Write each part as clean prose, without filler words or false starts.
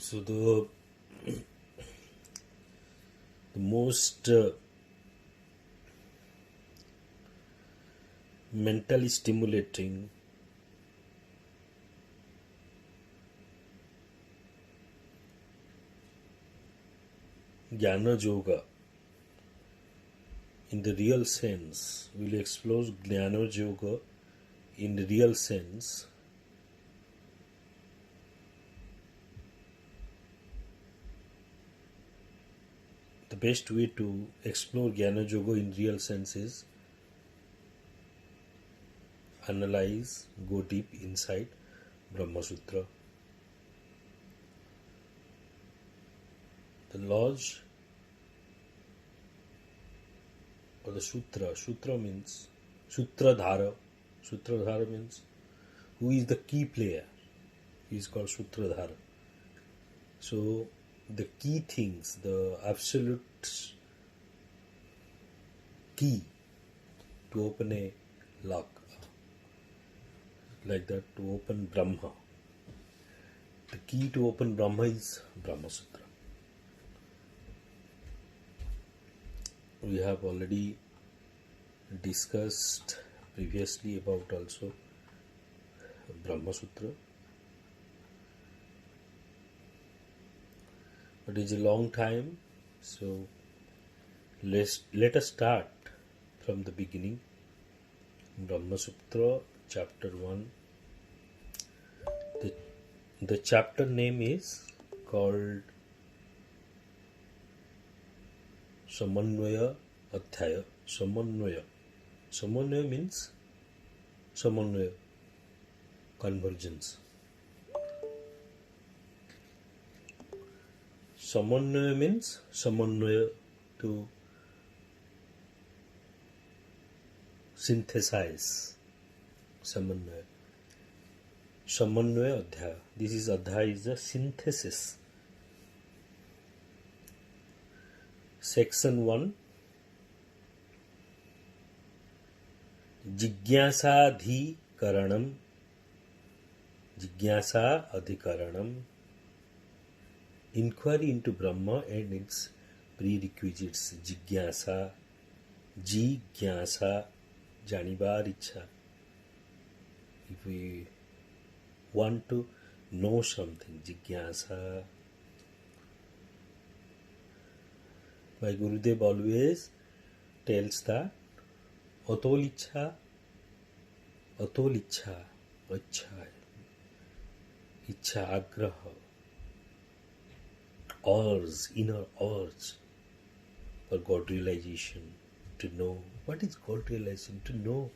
So the most mentally stimulating Jnana Yoga in the real sense, we'll explore Jnana Yoga in the real sense. The best way to explore Jnana Yoga in real sense is analyze, go deep inside Brahmasutra. The laws or the sutra. Sutra means Sutradhara. Sutradhara means who is the key player. He is called Sutradhara. So the key things, the absolute key to open a lock, like that, to open Brahma. The key to open Brahma is Brahmasutra. We have already discussed previously about also Brahmasutra, but it's a long time, so let us start from the beginning. Brahmasutra chapter 1. The chapter name is called Samanvaya Adhyaya. Samanvaya. Samanvaya means Samanvaya, convergence. Samanvaya means Samanvaya, to synthesize. Samanvaya. Samanvaya Adhyaya. This is Adhyaya is a synthesis. Section 1. Jigyasadhikaranam. Jigyasa adhikaranam. Inquiry into Brahma and its prerequisites. Jigyasa. Jigyasa. Janibar ichha. If we want to know something, Jigyasa. My Gurudev always tells that Atolicha, Atolicha, Achha, Icha Agraha, urge, inner urge for God realization, to know. What is God realization? To know.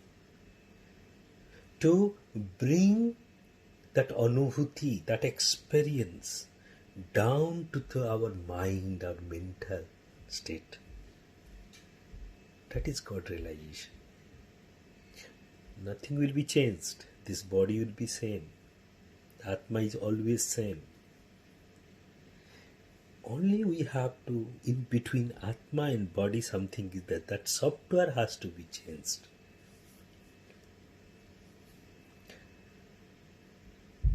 To bring that anubhuti, that experience down to our mind, our mental state. That is God realization. Nothing will be changed. This body will be same. Atma is always same. Only we have to, in between Atma and body, something is there. That software has to be changed.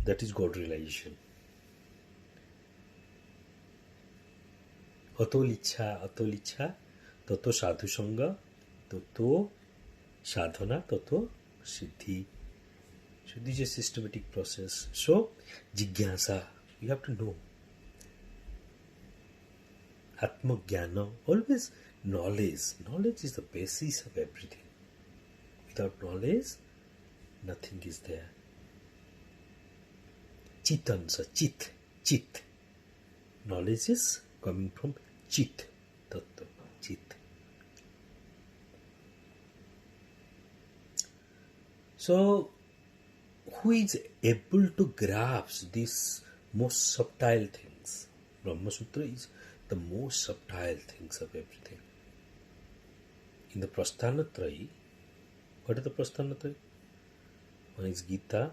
That is God realization. Atolicha, tato sadhu sangha, tato sadhana, tato siddhi. So this is a systematic process. So, jigyasa, you have to know. Atma jnana, always knowledge. Knowledge is the basis of everything. Without knowledge, nothing is there. Chitansa, chit. Knowledge is coming from chit, tattva, chit. So, who is able to grasp these most subtle things? Brahmasutra is the most subtle things of everything. In the Prasthanatrayi, what is the Prasthanatrayi? One is Gita,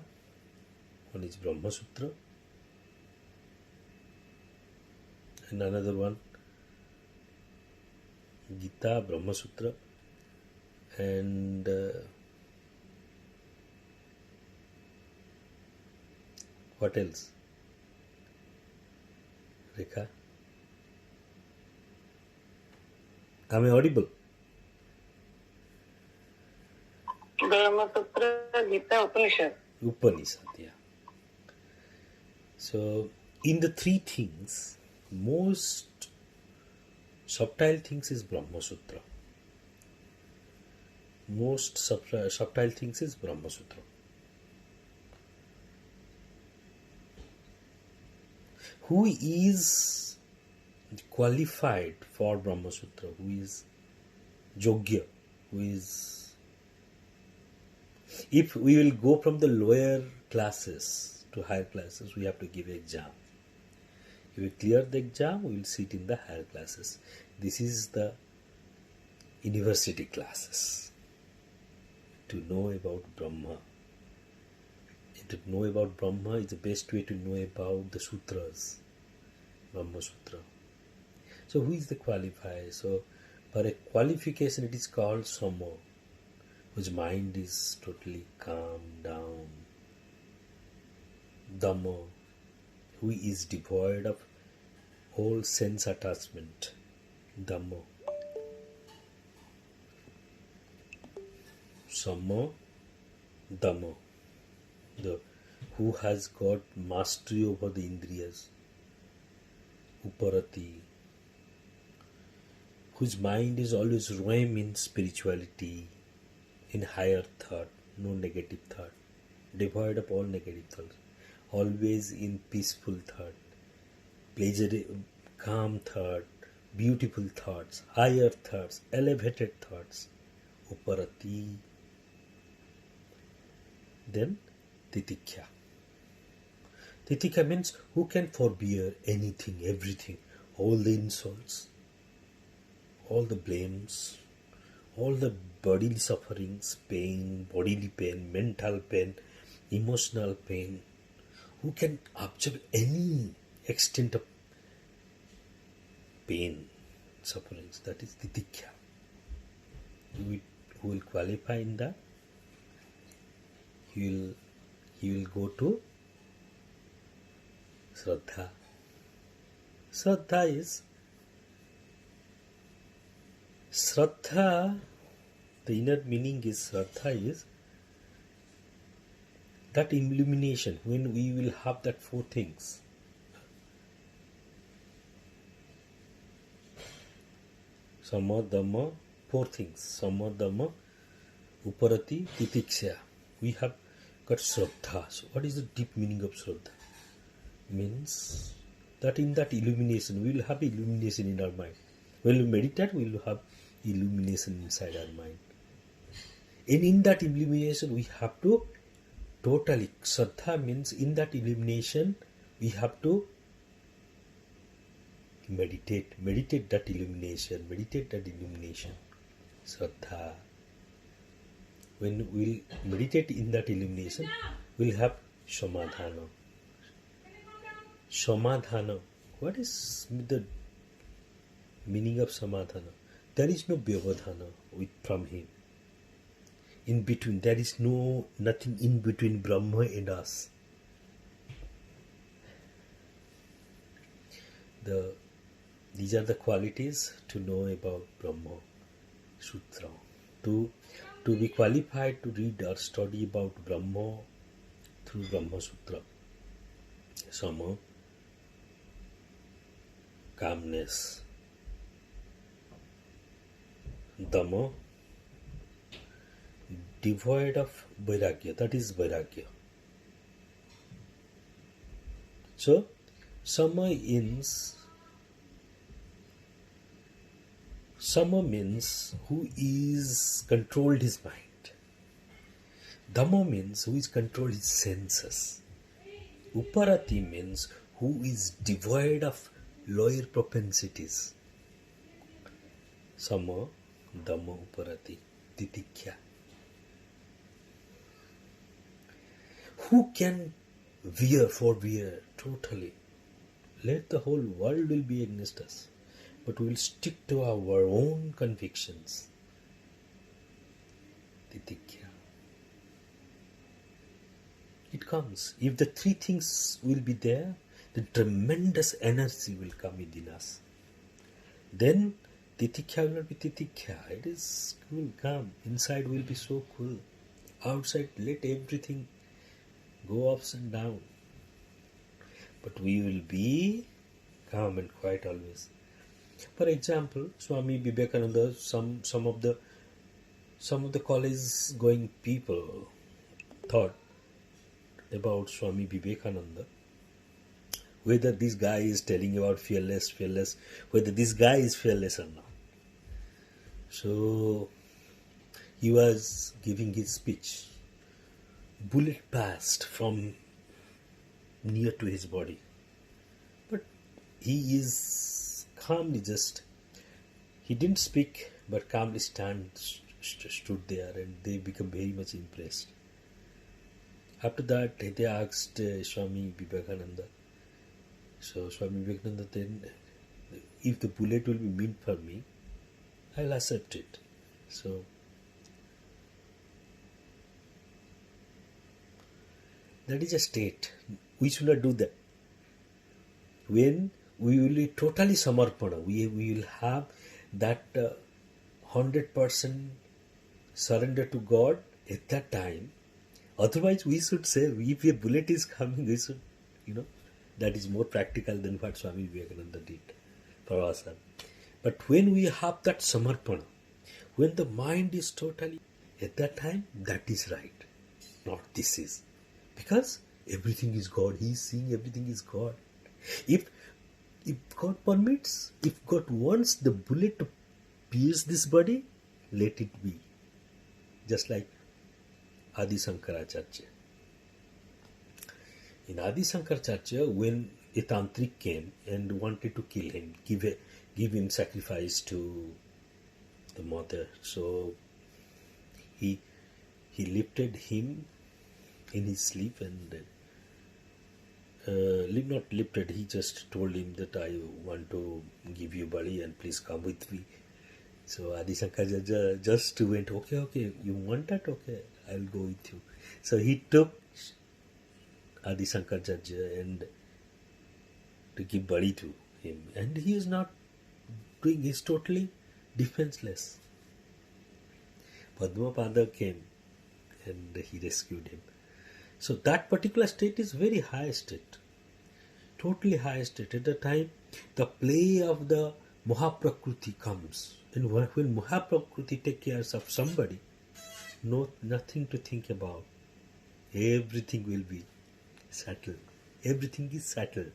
one is Brahmasutra, and another one, Gita, Brahmasutra, and what else? Rekha, am I audible? Brahmasutra, Gita, Upanishad. Upanishad, yeah. So, in the three things, most subtle things is Brahmasutra. Most subtle things is Brahmasutra. Who is qualified for Brahmasutra? Who is Yogya? Who is... If we will go from the lower classes to higher classes, we have to give exam. If we clear the exam, we will sit in the higher classes. This is the university classes. To know about Brahma. To know about Brahma is the best way to know about the sutras, Brahma Sutra. So who is the qualifier? So for a qualification it is called Samo, whose mind is totally calm down. Dhammo, who is devoid of all sense attachment. Dhammo. Samo, Dhammo. Who has got mastery over the Indriyas. Uparati, whose mind is always roam in spirituality, in higher thought, no negative thought, devoid of all negative thoughts, always in peaceful thought, pleasure, calm thought, beautiful thoughts, higher thoughts, elevated thoughts. Uparati. Then Titikya. Titikya means who can forbear anything, everything, all the insults, all the blames, all the bodily sufferings, pain, bodily pain, mental pain, emotional pain. Who can observe any extent of pain, sufferings? That is Titikya. Who will qualify in that? He will go to Shraddha. Shraddha, the inner meaning is Shraddha is that illumination when we will have that four things. Sama, Dhamma, four things. Sama, Dhamma, Uparati, Titiksha. We have got Shraddha. So what is the deep meaning of Shraddha? Means that in that illumination, we will have illumination in our mind. When we meditate, we will have illumination inside our mind. And in that illumination, we have to totally, Shraddha means in that illumination, we have to meditate that illumination, Shraddha. When we'll meditate in that illumination, we'll have Samadhana. Samadhana. What is the meaning of Samadhana? There is no Vyavadhana from him. In between, there is nothing in between Brahma and us. These are the qualities to know about Brahma Sutra. To be qualified to read or study about Brahma through Brahmasutra. Sama, calmness. Dhamma, devoid of vairagya. That is vairagya. So, Sama means who is controlled his mind. Dhamma means who is controlled his senses. Uparati means who is devoid of lower propensities. Sama, Dhamma, Uparati, Titikya. Who can forbear totally? Let the whole world will be against us, but we will stick to our own convictions. Titikya. It comes. If the three things will be there, then tremendous energy will come within us. Then Titikhya will not be Titikhya. It is cool, calm. Inside will be so cool. Outside, let everything go ups and down. But we will be calm and quiet always. For example, Swami Vivekananda, some of the college going people thought about Swami Vivekananda, whether this guy is telling about fearless, whether this guy is fearless or not. So he was giving his speech. Bullet passed from near to his body. But he is calmly he didn't speak, but calmly stood there, and they become very much impressed. After that, they asked Swami Vivekananda. So Swami Vivekananda then, if the bullet will be meant for me, I'll accept it. So that is a state. We should not do that. When we will be totally samarpana, we will have that 100% surrender to God at that time. Otherwise, we should say, if a bullet is coming, we should, that is more practical than what Swami Vivekananda did for us. But when we have that samarpana, when the mind is totally, at that time, that is right, not this is. Because everything is God. He is seeing everything is God. If God permits, if God wants the bullet to pierce this body, let it be. Just like Adi Shankaracharya. In Adi Shankaracharya, when a tantric came and wanted to kill him, give him sacrifice to the mother, so he lifted him in his sleep and not lifted, he just told him that I want to give you body and please come with me. So Adi Shankaracharya just went, okay, you want that? Okay, I'll go with you. So he took Adi Shankaracharya and to give body to him. And he is not doing, he's totally defenseless. Padmapada came and he rescued him. So that particular state is very high state. Totally high state. At the time, the play of the Mahaprakriti comes. And when Mahaprakriti takes care of somebody, nothing to think about. Everything will be settled. Everything is settled.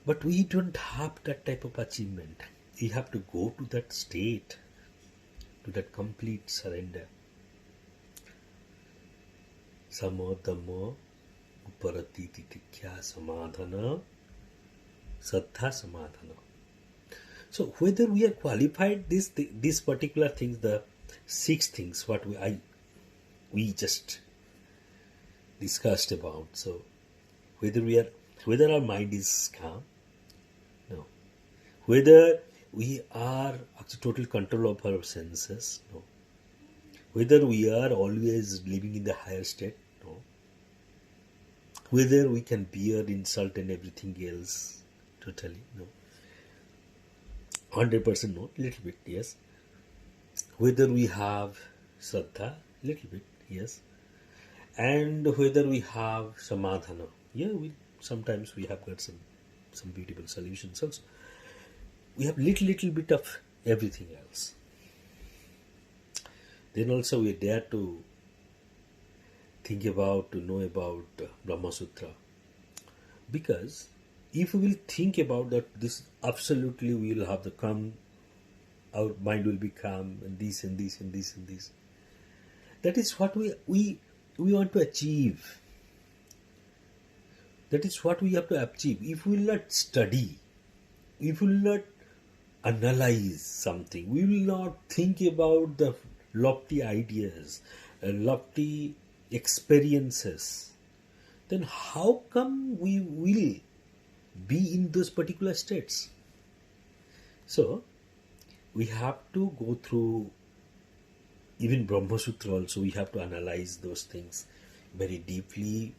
But we don't have that type of achievement. We have to go to that state, to that complete surrender. Samadhamma uparati titikya samadhana saddha samadhana. So whether we are qualified, this particular things, the 6 things what we just discussed about. So whether our mind is calm, no. Whether we are actually total control of our senses, no. Whether we are always living in the higher state, no. Whether we can bear insult and everything else, totally, no. 100% no, little bit, yes. Whether we have Shraddha, little bit, yes. And whether we have Samadhana, yeah, sometimes we have got some beautiful solutions also. We have little bit of everything else. Then also we dare to think about, to know about Brahmasutra. Because if we will think about that, this absolutely we will have the calm, our mind will be calm, and this and this and this and this. That is what we want to achieve. That is what we have to achieve. If we will not study, if we will not analyze something, we will not think about the lofty ideas, lofty experiences, then how come we will be in those particular states? So we have to go through even Brahmasutra also. We have to analyze those things very deeply,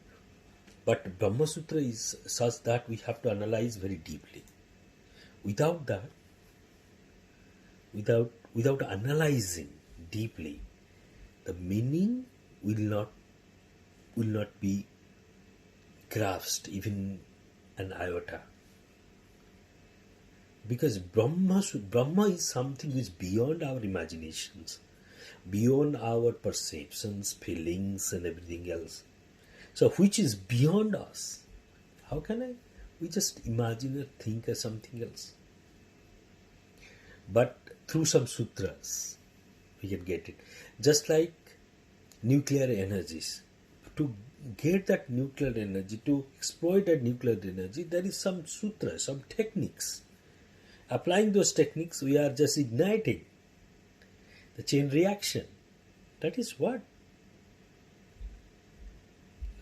But Brahmasutra is such that we have to analyze very deeply. Without that, without analyzing deeply, the meaning will not be grasped even an iota. Because Brahma is something which is beyond our imaginations, beyond our perceptions, feelings, and everything else. So, which is beyond us? How can we just imagine or think as something else? But through some sutras, we can get it. Just like nuclear energies. To get that nuclear energy, to exploit that nuclear energy, there is some sutra, some techniques. Applying those techniques, we are just igniting the chain reaction. That is what.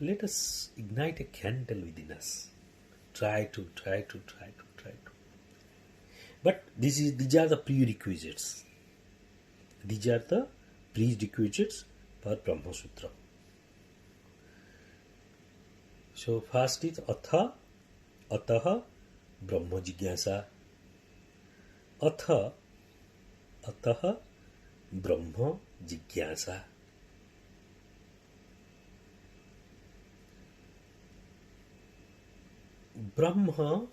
Let us ignite a candle within us. Try to. But these are the prerequisites. These are the prerequisites for Brahmasutra. So first is Atha, Ataha, Brahma Jigyasa. Atha, Ataha, Brahma Jigyasa. Brahma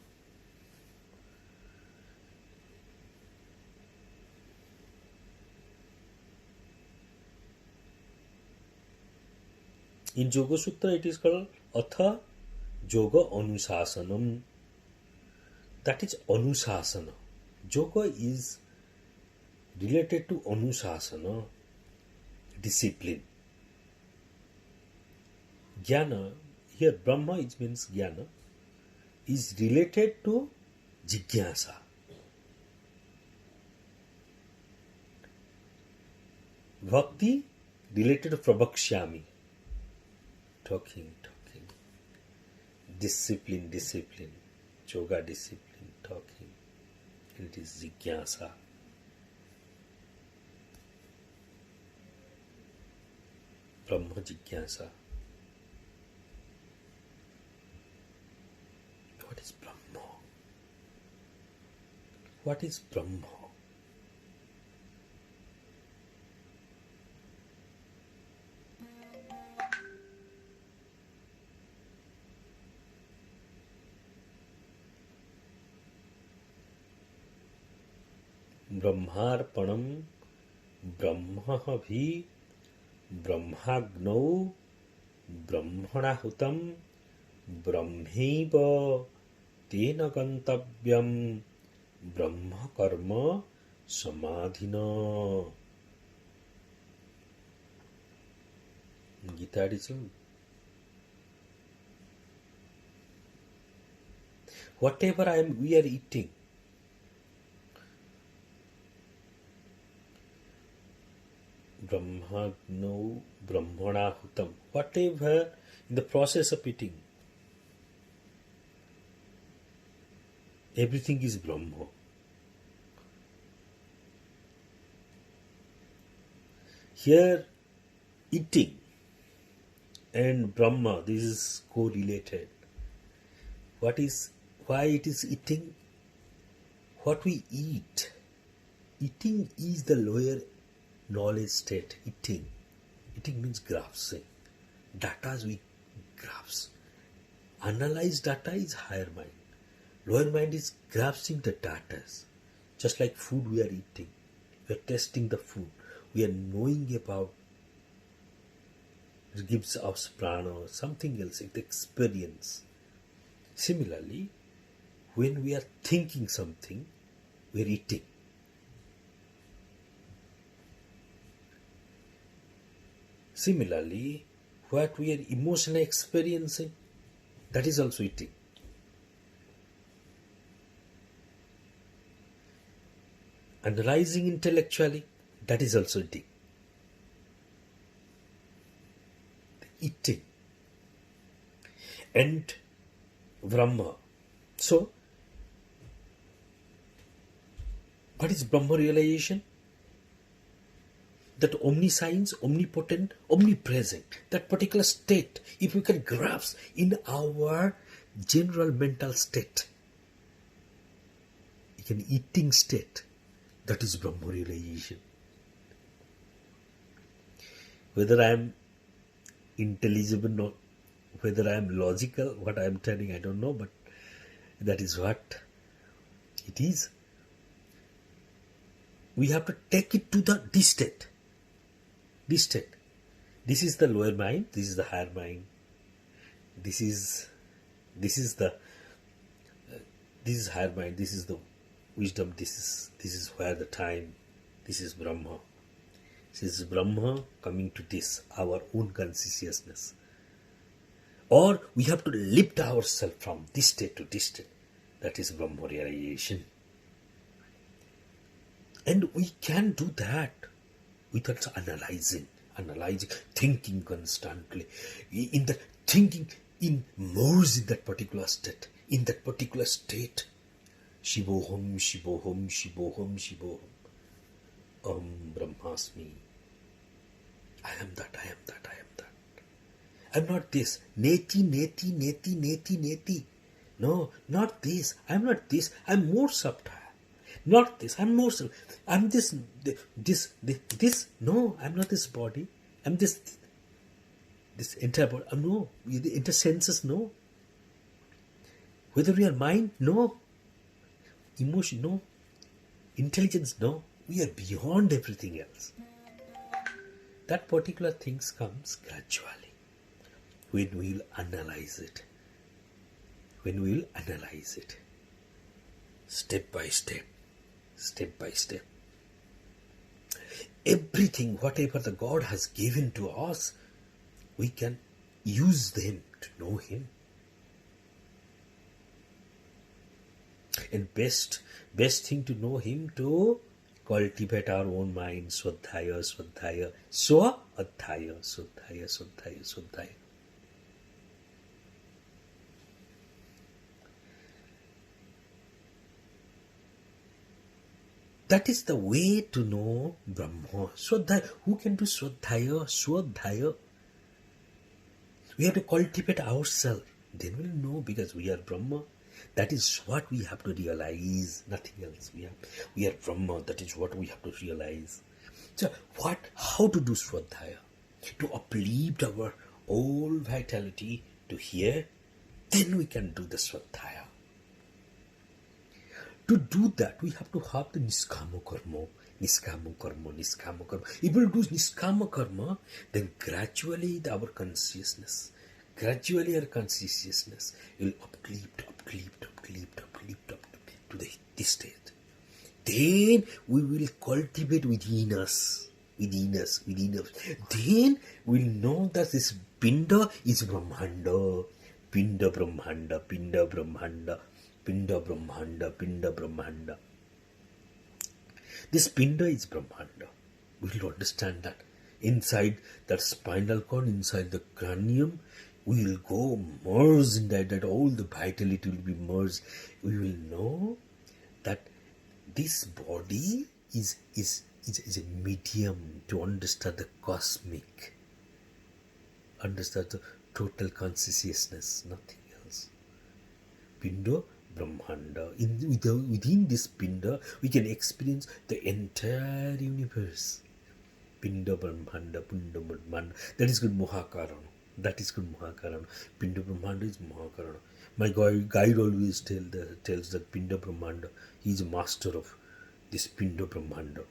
in Yoga Sutra it is called Atha Yoga Anusasanam. That is Anusasana. Yoga is related to Anusasana, discipline. Jnana, here Brahma means Jnana, is related to Jigyasa. Bhakti related to Prabhakshyami. Talking. Discipline. Yoga discipline, talking. And it is Jigyasa. Brahma Jigyasa. What is Brahma? What is Brahma? ब्रह्मार्पणम ब्रह्म भी ब्रह्माग्नौ ब्रह्मणाहुतम ब्रह्मैव तेन गंतव्यम ब्रह्म कर्म समाधिना. Gita edition. Whatever we are eating, Brahmagno Brahmanahutam, whatever in the process of eating, everything is Brahma. Here, eating and Brahma, this is correlated. Why it is eating? What we eat. Eating is the lower knowledge state. Eating means grasping. Data we grasp. Analyze data is higher mind. Lower mind is grasping the data. Just like food we are eating. We are tasting the food. We are knowing about it gives us prana or something else, it's experience. Similarly, when we are thinking something, we are eating. Similarly, what we are emotionally experiencing, that is also eating. Analyzing intellectually, that is also eating. Eating and Brahma. So, what is Brahma realization? that omniscience, omnipotent, omnipresent, that particular state, if we can grasp in our general mental state, an eating state, that is Brahma realization. Whether I am intelligible or whether I am logical, what I am telling, I don't know, but that is what it is. We have to take it to this state. This state. This is the lower mind, this is the higher mind. This is higher mind, this is the wisdom, this is where the time, this is Brahma. This is Brahma coming to this, our own consciousness. Or we have to lift ourselves from this state to this state. That is Brahma realization. And we can do that without analyzing, thinking constantly. In the thinking, immerse in that particular state. In that particular state. Shivoham, Shivoham, Shivoham, Shivoham. Om Brahmasmi. I am that, I am that, I am that. I'm not this. Neti, neti, neti, neti, neti. No, not this. I'm not this. I'm more subtle. Not this. I'm more subtle. I'm this. No, I'm not this body. I'm this entire body. No. The inner senses, no. Whether we are mind, no. Emotion, no. Intelligence, no. We are beyond everything else. That particular things comes gradually when we will analyze it. When we will analyze it. Step by step. Step by step. Everything, whatever the God has given to us, we can use them to know Him. And best thing to know Him, to cultivate our own mind. Swadhyaya, Swadhyaya, Swadhyaya, Swadhyaya, Swadhyaya, Swadhyaya. That is the way to know Brahma. Swadhyaya. Who can do Swadhyaya? Swadhyaya. We have to cultivate ourselves. Then we'll know, because we are Brahma. That is what we have to realize. Nothing else. We are Brahma. That is what we have to realize. So how to do Swadhyaya? To uplift our old vitality to here. Then we can do the Swadhyaya. To do that, we have to have the Niskama Karma. Niskama Karma, Niskama Karma. If we do Niskama Karma, then gradually our consciousness will uplift to this state. Then we will cultivate within us. Then we'll know that this Pinda is Brahmanda. Pinda Brahmanda, Pinda Brahmanda. Pinda Brahmanda, Pinda Brahmanda. This Pinda is Brahmanda. We will understand that. Inside that spinal cord, inside the cranium, we will go merge in that all the vitality will be merged. We will know that this body is a medium to understand the cosmic, understand the total consciousness, nothing else. Pinda Brahmanda. Within this Pinda, we can experience the entire universe. Pinda Brahmanda, Pinda Brahmanda. That is good Mahakarana. Pinda Brahmanda is Mahakarana. My guide always tells that Pinda Brahmanda, he is a master of this Pinda Brahmanda.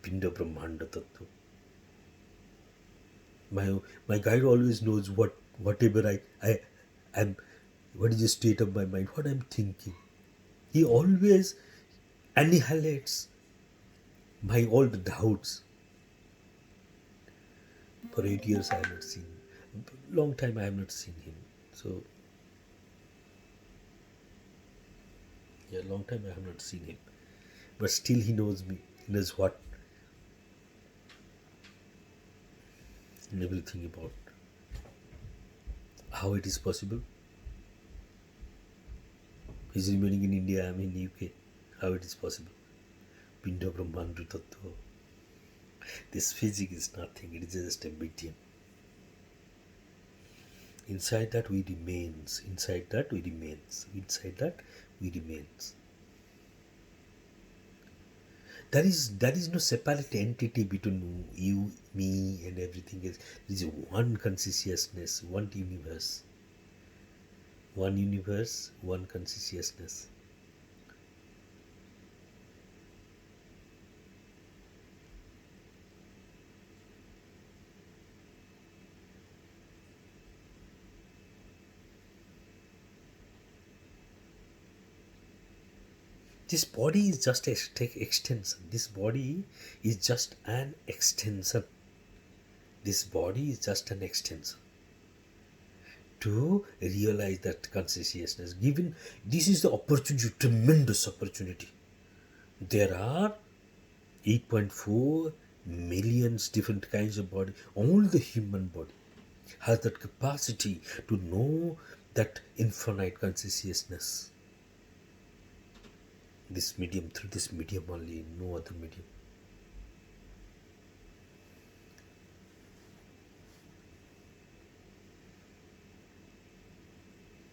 Pinda Brahmanda Tattva. My guide always knows whatever I am. What is the state of my mind? What I am thinking? He always annihilates my all the doubts. For 8 years I have not seen him. Long time I have not seen him. So, long time I have not seen him. But still he knows me. He knows what and everything about how it is possible. He's remaining in India, I am in UK. How it is possible? Pinda Brahmanda Tattva. This physics is nothing, it is just a medium. Inside that we remains, inside that we remains, inside that we remains. There is no separate entity between you, me, and everything else. There is one consciousness, one universe, one consciousness. This body is just a extension. This body is just an extension. This body is just an extension to realize that consciousness. Given this is the opportunity, tremendous opportunity. There are 8.4 millions different kinds of body. Only the human body has that capacity to know that infinite consciousness. This medium, through this medium only, no other medium.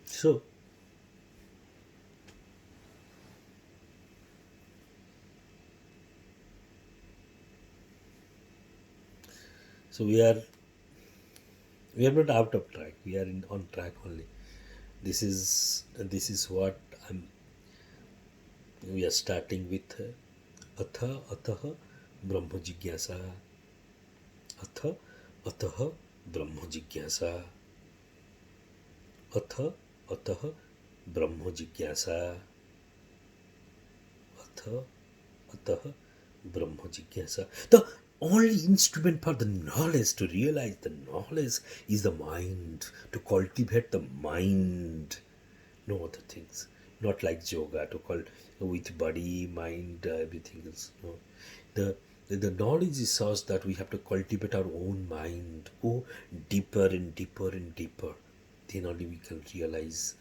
So we are not out of track. We are on track only. This is what we are starting with. Atha atah brahma jigyasa. Atha atah brahma jigyasa. Atha atah brahma jigyasa. Atha atah brahma jigyasa. The only instrument for the knowledge, to realize the knowledge, is the mind, to cultivate the mind, no other things. Not like yoga, to call with body, mind, everything else. No. The knowledge is such that we have to cultivate our own mind, go deeper and deeper and deeper. Then only we can realize.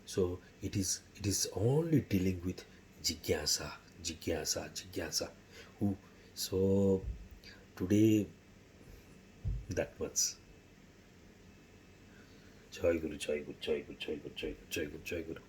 So it is only dealing with jigyasa, jigyasa. Who so today that much. Jai Guru, Jai Guru, Jai Guru, Jai Guru, Jai Guru, Jai Guru, Jai Guru.